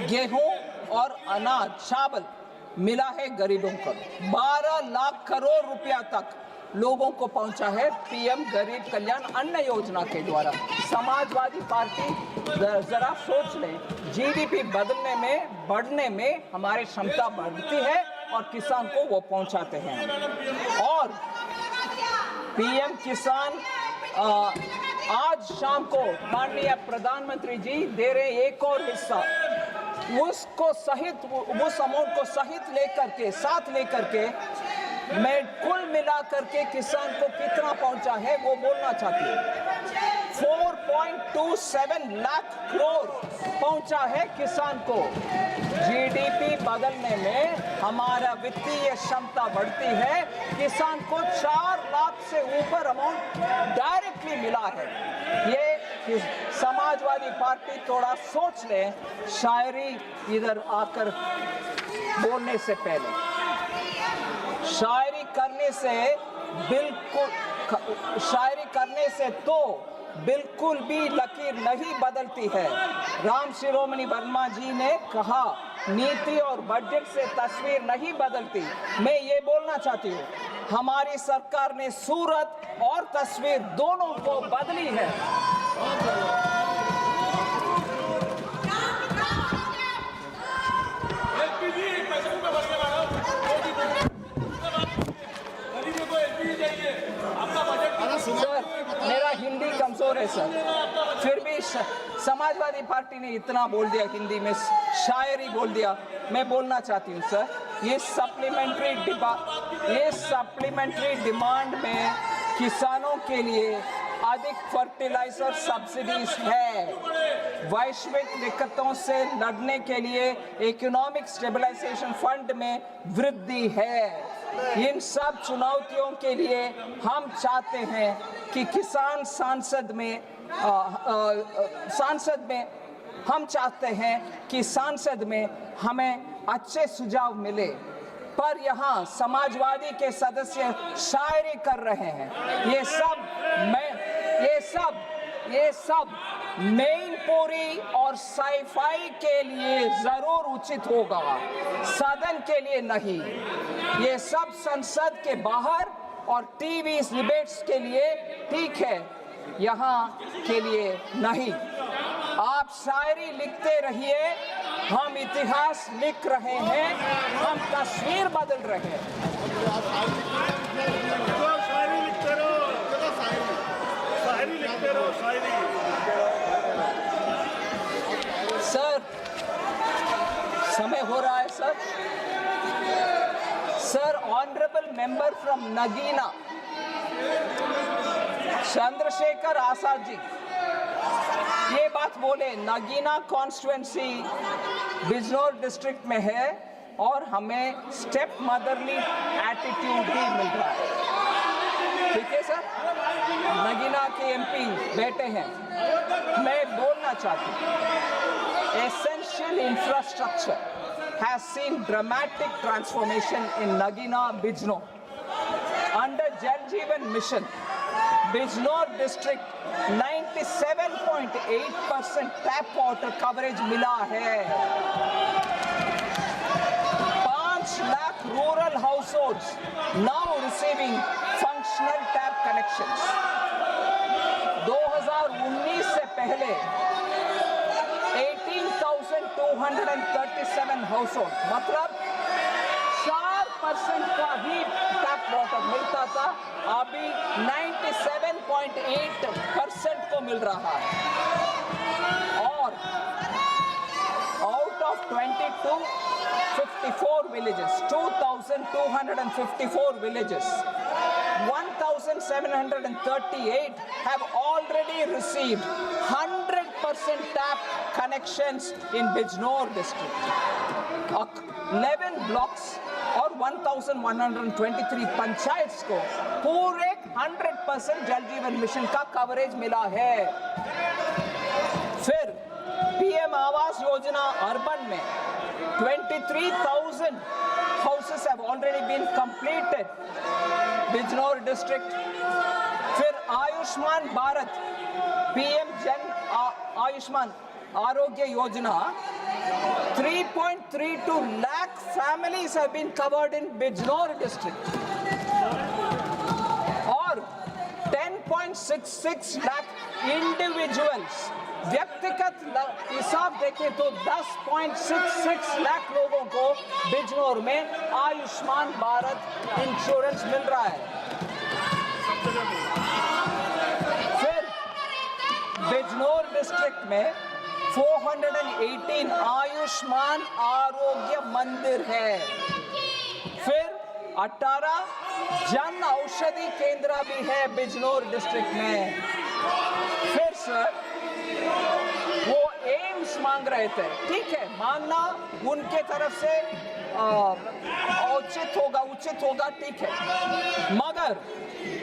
गेहूं और अनाज चावल मिला है गरीबों को। 12 लाख करोड़ रुपया तक लोगों को पहुंचा है पीएम गरीब कल्याण अन्न योजना के द्वारा। समाजवादी पार्टी जरा सोच लें, जीडीपी बदलने में, बढ़ने में हमारी क्षमता बढ़ती है और किसान को वो पहुंचाते हैं। और पीएम किसान आज शाम को माननीय प्रधानमंत्री जी दे रहे एक और हिस्सा, उसको सहित, उस अमाउंट को सहित लेकर के, साथ लेकर के मैं कुल मिलाकर के किसान को कितना पहुंचा है वो बोलना चाहती हूँ। 4.27 लाख करोड़ पहुंचा है किसान को। जीडीपी बदलने में हमारा वित्तीय क्षमता बढ़ती है, किसान को 4 लाख से ऊपर अमाउंट डायरेक्टली मिला है। ये समाजवादी पार्टी थोड़ा सोच ले, शायरी इधर आकर बोलने से पहले। शायरी करने से तो बिल्कुल भी लकीर नहीं बदलती है। राम शिरोमणि वर्मा जी ने कहा, नीति और बजट से तस्वीर नहीं बदलती। मैं ये बोलना चाहती हूँ, हमारी सरकार ने सूरत और तस्वीर दोनों को बदली है। सर, मेरा हिंदी कमजोर है सर, फिर भी समाजवादी पार्टी ने इतना बोल दिया, हिंदी में शायरी बोल दिया। मैं बोलना चाहती हूँ सर, ये सप्लीमेंट्री डिमांड में किसानों के लिए अधिक फर्टिलाइजर सब्सिडीज है, वैश्विक दिक्कतों से लड़ने के लिए इकोनॉमिक स्टेबलाइजेशन फंड में वृद्धि है। इन सब चुनौतियों के लिए हम चाहते हैं कि किसान सांसद में हम चाहते हैं कि सांसद में हमें अच्छे सुझाव मिले, पर यहाँ समाजवादी के सदस्य शायरी कर रहे हैं। ये सब मेनपुरी और साइफाई के लिए जरूर उचित होगा, सदन के लिए नहीं। ये सब संसद के बाहर और टीवी डिबेट्स के लिए ठीक है, यहाँ के लिए नहीं। आप शायरी लिखते रहिए, हम इतिहास लिख रहे हैं, हम तस्वीर बदल रहे हैं। शायरी लिखते रहो, शायरी। सर, समय हो रहा है sir. honorable member from Nagina, Chandrashekhar Azad ji ये बात बोले, नगीना कॉन्स्टिट्यूएंसी बिजनौर डिस्ट्रिक्ट में है और हमें स्टेप मदरली एटीट्यूड ही मिल रहा है। ठीक है सर, नगीना के एमपी बैठे हैं। मैं बोलना चाहती हूँ, essential infrastructure has seen dramatic transformation in Nagina Bijnor under जल जीवन mission. Bijnor district 97.8% tap water coverage मिला है। 5 lakh rural house holds now receiving functional tap connections. 2019 से पहले 18,237 हाउस होल्ड, मतलब 4% का ही टैप वाटर मिलता था, अभी 97.8% को मिल रहा है। और out of 5254 villages, 2254 villages, 1738 have already received 100% tap connections in Bijnor district. 11 blocks और 1123 पंचायत को पूरे 100% जल जीवन मिशन का कवरेज मिला है। फिर पीएम आवास योजना अर्बन में 23,000 houses have already been completed, Bijnor district. फिर आयुष्मान भारत, पीएम जन Ayushman Arogya Yojana, 3.32 lakh families have been covered in Bijnor district और 10.66 lakh individuals, व्यक्तिगत हिसाब देखें तो 10.66 लाख लोगों को बिजनौर में आयुष्मान भारत इंश्योरेंस मिल रहा है। फिर बिजनौर डिस्ट्रिक्ट में 418 आयुष्मान आरोग्य मंदिर है। फिर 18 जन औषधि केंद्र भी है बिजनौर डिस्ट्रिक्ट में। फिर सर वो एम्स मांग रहे थे, ठीक है, मांगना उनके तरफ से उचित होगा, ठीक है, मगर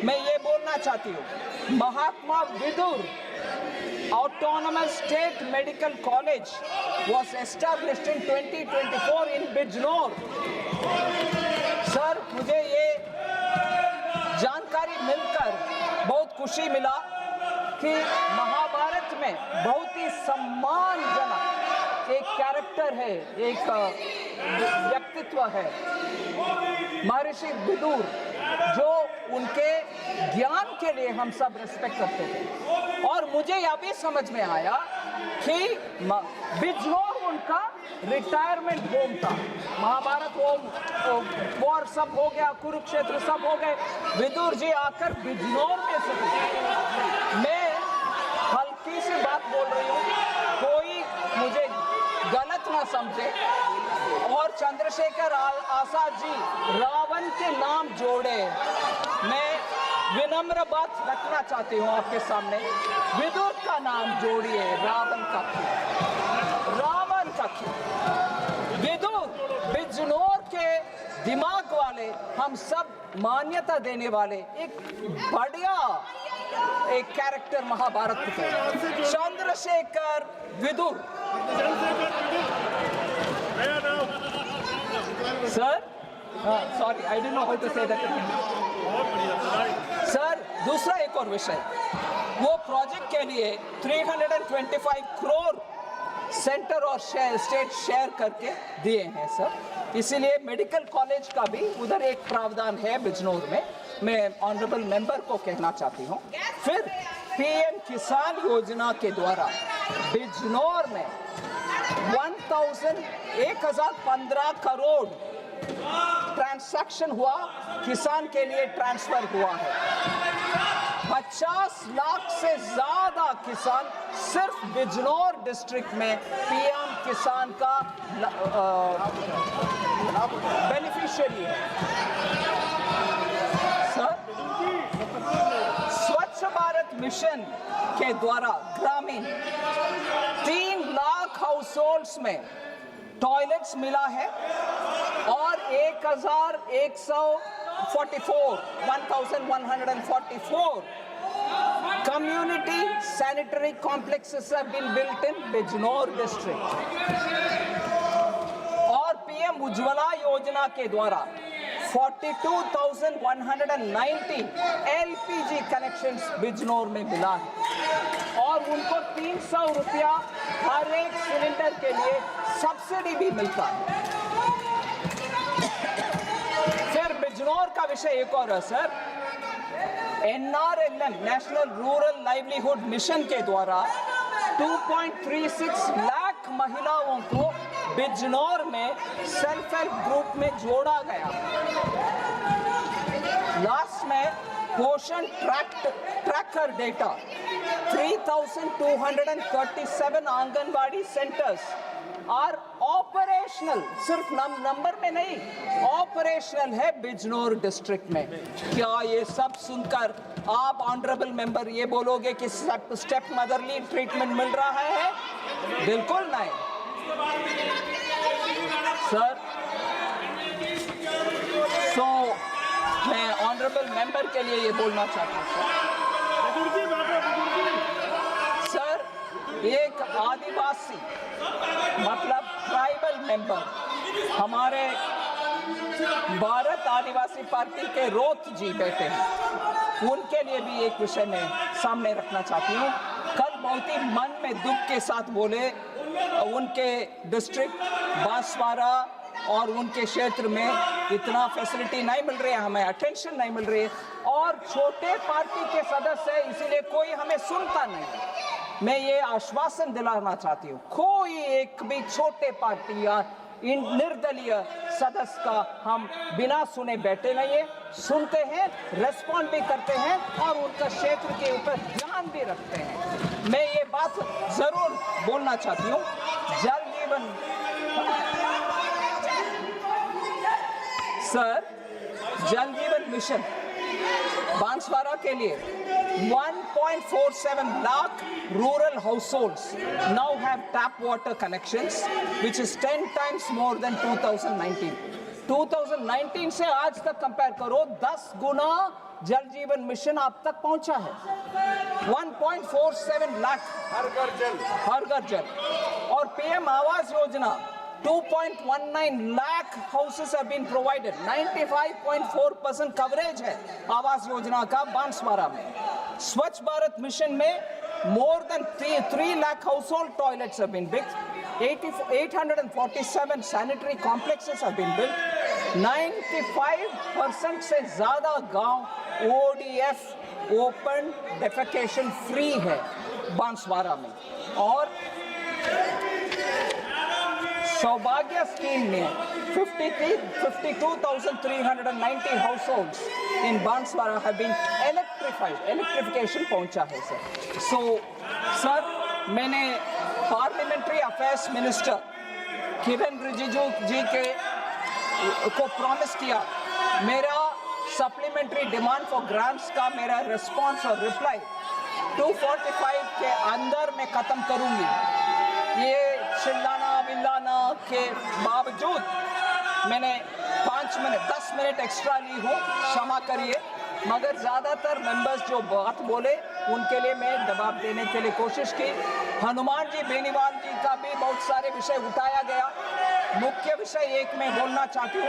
मैं ये बोलना चाहती हूँ, महात्मा Vidur Autonomous State Medical College was established in 2024 in Bijnor. Sir, मुझे ये जानकारी मिलकर बहुत खुशी मिला कि महाभारत में बहुत ही सम्मानजनक एक कैरेक्टर है, एक व्यक्तित्व है, महर्षि विदुर, जो उनके ज्ञान के लिए हम सब रिस्पेक्ट करते थे। और मुझे यह भी समझ में आया कि बिजनौर उनका रिटायरमेंट होम था। महाभारत होम वॉर सब हो गया, कुरुक्षेत्र सब हो गए, विदुर जी आकर बिजनौर में से। मैं हल्की सी बात बोल रही हूँ, कोई मुझे गलत ना समझे। और चंद्रशेखर आजाद जी रावण के नाम जोड़े, मैं विनम्र बात रखना चाहती हूँ आपके सामने, विदुर का नाम जोड़िए, रावण का क्यों? रावण का क्यों? विदुर बिजनौर के दिमाग वाले, हम सब मान्यता देने वाले एक बढ़िया एक कैरेक्टर महाभारत के, Chandrashekhar Vidur. Sir, sorry, I don't know how to say that. Sir, दूसरा एक और विषय, वो प्रोजेक्ट के लिए 325 करोड़ सेंटर और स्टेट शेयर करके दिए हैं सर, इसीलिए मेडिकल कॉलेज का भी उधर एक प्रावधान है बिजनौर में, मैं ऑनरेबल मेंबर को कहना चाहती हूँ। फिर पीएम किसान योजना के द्वारा बिजनौर में 1015 करोड़ ट्रांसैक्शन हुआ, किसान के लिए ट्रांसफर हुआ है। 50 लाख से ज्यादा किसान सिर्फ बिजनौर डिस्ट्रिक्ट में पीएम किसान का बेनिफिशियरी है। सर, स्वच्छ भारत मिशन के द्वारा ग्रामीण 3 लाख हाउस में टॉयलेट्स मिला है और 1144 community sanitary complexes have been built in Bijnor district। और पीएम उज्ज्वला योजना के द्वारा 42,190 LPG कनेक्शंस बिजनौर में मिला है और उनको 300 रुपया हर एक सिलेंडर के लिए सब्सिडी भी मिलता है। फिर बिजनौर का विषय एक और है sir, NRLM national rural livelihood mission के द्वारा 2.36 लाख महिलाओं को बिजनौर में सेल्फ हेल्प ग्रुप में जोड़ा गया। लास्ट में Poshan tracker data 3,237 anganwadi centres are operational, सिर्फ नंबर में नहीं, ऑपरेशनल है बिजनौर डिस्ट्रिक्ट में। क्या ये सब सुनकर आप ऑनरेबल मेंबर ये बोलोगे कि स्टेप मदरली ट्रीटमेंट मिल रहा है? बिल्कुल नहीं सर। सो मैं ऑनरेबल मेंबर के लिए ये बोलना चाहता हूँ सर, एक आदिवासी मतलब ट्राइबल मेंबर हमारे भारत आदिवासी पार्टी के रोत जी बैठे हैं, उनके लिए भी एक विषय में सामने रखना चाहती हूँ। कल बहुत ही मन में दुख के साथ बोले उनके डिस्ट्रिक्ट बांसवाड़ा और उनके क्षेत्र में इतना फैसिलिटी नहीं मिल रही है, हमें अटेंशन नहीं मिल रही है और छोटे पार्टी के सदस्य है, इसीलिए कोई हमें सुनता नहीं। मैं ये आश्वासन दिलाना चाहती हूँ, कोई एक भी छोटे पार्टी या निर्दलीय सदस्य का हम बिना सुने बैठे नहीं है, सुनते हैं, रेस्पॉन्ड भी करते हैं और उनका क्षेत्र के ऊपर ध्यान भी रखते हैं। मैं ये बात जरूर बोलना चाहती हूँ, जल जीवन सर, जल जीवन मिशन बांसवाड़ा के लिए 1.47 lakh rural households now have tap water connections, which is 10 times more than 2019. 2019 से आज तक कंपेयर करो, 10 गुना जल जीवन मिशन आप तक पहुंचा है। 1.47 लाख हर घर जल और PM Awas Yojana 2.19 lakh houses have been provided, 95.4% coverage है आवास योजना का बांसवाड़ा में। स्वच्छ भारत मिशन में more than 3 lakh household toilets have been built, 847 sanitary complexes have been built, 95% से ज्यादा गांव ODF ओपन डेफेकेशन फ्री है बांसवाड़ा में। और सौभाग्य स्कीम में 52,390 households in Banswara have been electrified, electrification पहुंचा है सर। So सर, मैंने पार्लियामेंट्री अफेयर्स मिनिस्टर किरण रिजिजू जी को प्रॉमिस किया, मेरा सप्लीमेंट्री डिमांड फॉर ग्रांट्स का मेरा रिस्पॉन्स और रिप्लाई 245 के अंदर मैं खत्म करूंगी। ये चिल्लाना विल्लाना के बावजूद मैंने 5 मिनट 10 मिनट एक्स्ट्रा ली हूँ, क्षमा करिए, मगर ज़्यादातर मेंबर्स जो बात बोले उनके लिए मैं दबाव देने के लिए कोशिश की। हनुमान जी बेनीवाल जी का भी बहुत सारे विषय उठाया गया। मुख्य विषय एक मैं बोलना चाहती हूँ,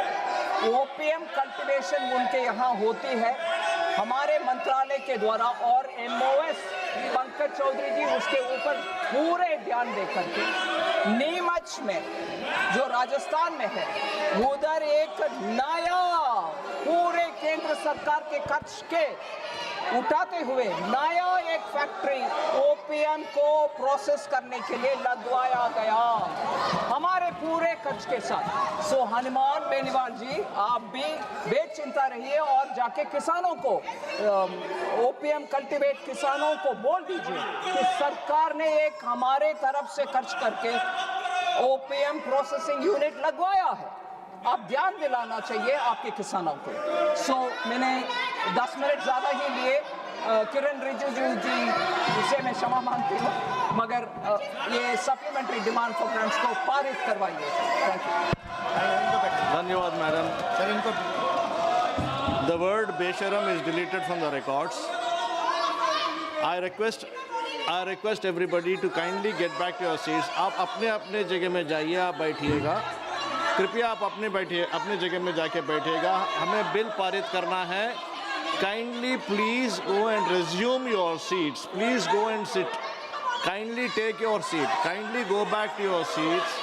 ओपीएम कल्टिवेशन उनके यहाँ होती है हमारे मंत्रालय के द्वारा और MOS पंकज चौधरी जी उसके ऊपर पूरे ध्यान देकर के नीमच में जो राजस्थान में है उधर एक नया पूरे केंद्र सरकार के खर्च के उठाते हुए नया एक फैक्ट्री ओपीएम को प्रोसेस करने के लिए लगवाया गया हमारे पूरे कच्छ के साथ। सो हनुमान बेनीवाल जी, आप भी बेचिंता रहिए और जाके किसानों को, ओपीएम कल्टीवेट किसानों को बोल दीजिए कि सरकार ने एक हमारे तरफ से खर्च करके ओपीएम प्रोसेसिंग यूनिट लगवाया है। आप ध्यान दिलाना चाहिए आपके किसानों को। सो मैंने 10 मिनट ज़्यादा ही लिए। किरण रिजिजू जी से मैं क्षमा मांगती हूँ, मगर ये सप्लीमेंट्री डिमांड फॉर ग्रांट्स को पारित करवाइए। Thank you. धन्यवाद मैडम। सर इनको The word Besharam is deleted from the records. I request everybody to kindly get back to your seats. आप अपने अपने जगह में जाइए, आप बैठिएगा। कृपया आप अपने जगह में जाके बैठिएगा। हमें बिल पारित करना है। Kindly please go and resume your seats. Please go and sit. Kindly take your seat. Kindly go back to your seats.